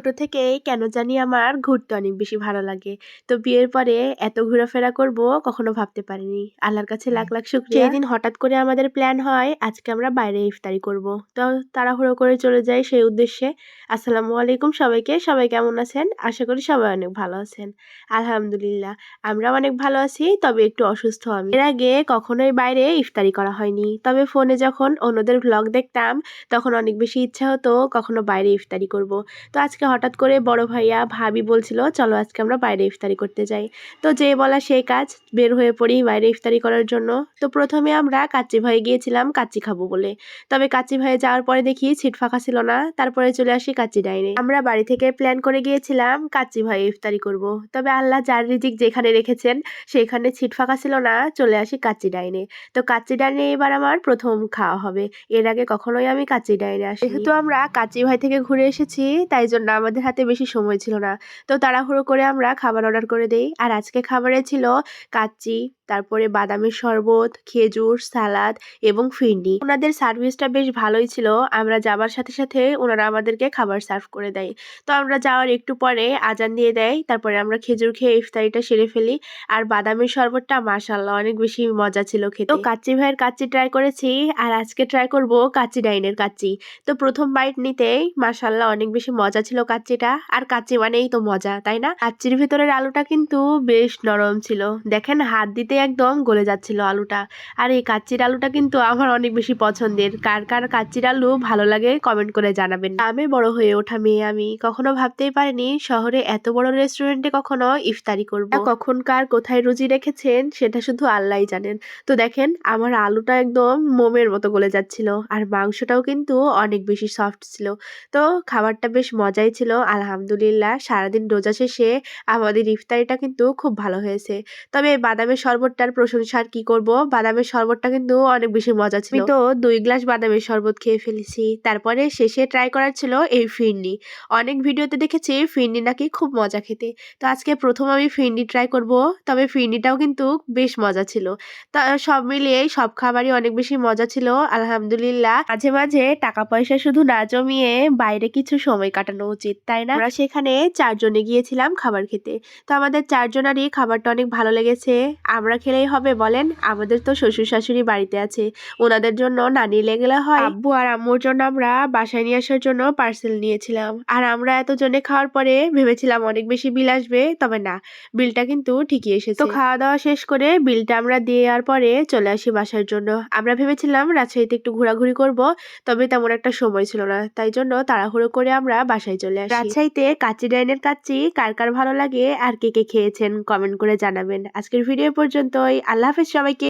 ছোট থেকেই কেন জানি আমার ঘুরতে অনেক বেশি ভালো লাগে। তো বিয়ের পরে এত ঘোরাফেরা করব কখনো ভাবতে পারিনি। আল্লাহর কাছে লাখ লাখ শুকরিয়া। সেদিন হঠাৎ করে আমাদের প্ল্যান হয় আজকে আমরা বাইরে ইফতারি করব। তো তাড়াহুড়ো করে চলে যাই সেই উদ্দেশ্যে। আসসালামু আলাইকুম সবাইকে। সবাই কেমন আছেন? আশা করি সবাই অনেক ভালো আছেন। আলহামদুলিল্লাহ আমরা অনেক ভালো আছি, তবে একটু অসুস্থ আমি। এর আগে কখনোই বাইরে ইফতারি করা হয়নি, তবে ফোনে যখন অন্যদের ভ্লগ দেখতাম তখন অনেক বেশি ইচ্ছা হতো কখনো বাইরে ইফতারি করব। তো আজকে হঠাৎ করে বড় ভাইয়া ভাবি বলছিল চলো আজকে আমরা বাইরে ইফতারি করতে যাই। তো যে বলা সেই কাজ, বের হয়ে পড়ি বাইরে ইফতারি করার জন্য। তো প্রথমে আমরা কাচ্চি ভাই গিয়েছিলাম কাচ্চি খাবো বলে, তবে কাচ্চি ভাইয়ে যাওয়ার পরে দেখি সিট ফাঁকা ছিল না, তারপরে চলে আসি কাচ্চি ডাইনে। আমরা বাড়ি থেকে প্ল্যান করে গিয়েছিলাম কাচ্চি ভাই ইফতারি করব, তবে আল্লাহ যার রিজিক যেখানে রেখেছেন সেখানে সিট ফাঁকা ছিল না, চলে আসি কাচ্চি ডাইনে। তো কাচ্চি ডাইনে এবার আমার প্রথম খাওয়া হবে, এর আগে কখনোই আমি কাচ্চি ডাইনে আসি। যেহেতু আমরা কাচ্চি ভাই থেকে ঘুরে এসেছি তাই জন্য আমাদের হাতে বেশি সময় ছিল না, তো তাড়াহুড়ো করে আমরা খাবার অর্ডার করে দেই। আর আজকে খাবারে ছিল কাচ্চি, তারপরে বাদামের শরবত, খেজুর, সালাদ এবং ফিরনি। ওনাদের সার্ভিসটা বেশ ভালোই ছিল। আমরা যাবার সাথে সাথে ওনারা আমাদেরকে খাবার সার্ভ করে দেয়। তো আমরা যাওয়ার একটু পরে আজান দিয়ে দেয়, তারপরে আমরা খেজুর খেয়ে ইফতারিটা সেরে ফেলি। আর বাদামের শরবতটা মাশাআল্লাহ অনেক বেশি মজা ছিল খেতে। তো কাচ্চি ভাইয়ের কাচ্চি ট্রাই করেছি, আর আজকে ট্রাই করব কাচ্চি ডাইনের কাচ্চি। তো প্রথম বাইট নিতেই মাশাআল্লাহ অনেক বেশি মজা ছিল কাচ্চিটা। আর কাচ্চি মানেই তো মজা, তাই না? কাচ্চির ভিতরের আলুটা কিন্তু বেশ নরম ছিল, দেখেন হাত দিতে একদম গলে যাচ্ছিল আলুটা। আর এই কাচ্চির আলুটা কিন্তু আমার অনেক বেশি পছন্দের। কার কার কাচ্চির আলু ভালো লাগে কমেন্ট করে জানাবেন। আমি বড় হয়ে ওঠা মেয়ে, আমি কখনো ভাবতেই পারিনি শহরে এত বড় রেস্টুরেন্টে কখনো ইফতারি করব। কখন কার কোথায় রুজি রেখেছেন সেটা শুধু আল্লাহই জানেন। তো দেখেন আমার আলুটা একদম মোমের মতো গলে যাচ্ছিল, আর মাংসটাও কিন্তু অনেক বেশি সফট ছিল। তো খাবারটা বেশ মজাই ছিল আলহামদুলিল্লাহ। সারাদিন রোজা শেষে আমাদের ইফতারিটা কিন্তু খুব ভালো হয়েছে। তবে বাদামের শরবতটার প্রশংসা আর কি করব, বাদামের শরবতটা কিন্তু অনেক বেশি মজা ছিল। আমি তো 2 গ্লাস বাদামের শরবত খেয়ে ফেলেছি। তারপরে শেষে ট্রাই করার ছিল এই ফিরনি। অনেক ভিডিওতে দেখেছি ফিরনি নাকি খুব মজা খেতে, তো আজকে প্রথম আমি ফিরনি ট্রাই করব। তবে ফিরনিটাও কিন্তু বেশ মজা ছিল। তা সব মিলিয়ে সব খাবারই অনেক বেশি মজা ছিল আলহামদুলিল্লাহ। মাঝে মাঝে টাকা পয়সা শুধু না জমিয়ে বাইরে কিছু সময় কাটানো উচিত, তাই না? আমরা সেখানে 4 জনে গিয়েছিলাম খাবার খেতে। তো আমাদের 4 জনারই খাবারটা অনেক ভালো লেগেছে। আমরা খেলেই হবে বলেন? আমাদের তো শ্বশুর শাশুড়ি বাড়িতে আছে, ওনাদের জন্য না নিলে গেলে হয়। আব্বু আর আম্মুর জন্য আমরা বাসায় নিয়ে আসার জন্য পার্সেল নিয়েছিলাম। আর আমরা এতজনে খাওয়ার পরে ভেবেছিলাম অনেক বেশি বিল আসবে, তবে না, বিলটা কিন্তু ঠিকই এসেছে। তো খাওয়া দাওয়া শেষ করে বিলটা আমরা দিয়ে আর পরে চলে আসি বাসার জন্য। আমরা ভেবেছিলাম রাজশাহীতে একটু ঘোরাঘুরি করব, তবে তেমন একটা সময় ছিল না, তাই জন্য তাড়াহুড়ো করে আমরা বাসায় চলে আসি। রাজশাহীতে কাচ্চি ডাইনের কাচ্চি কার কার ভালো লাগে আর কে কে খেয়েছেন কমেন্ট করে জানাবেন। আজকের ভিডিও পর্যন্তই। আল্লাহ হাফেজ সবাইকে।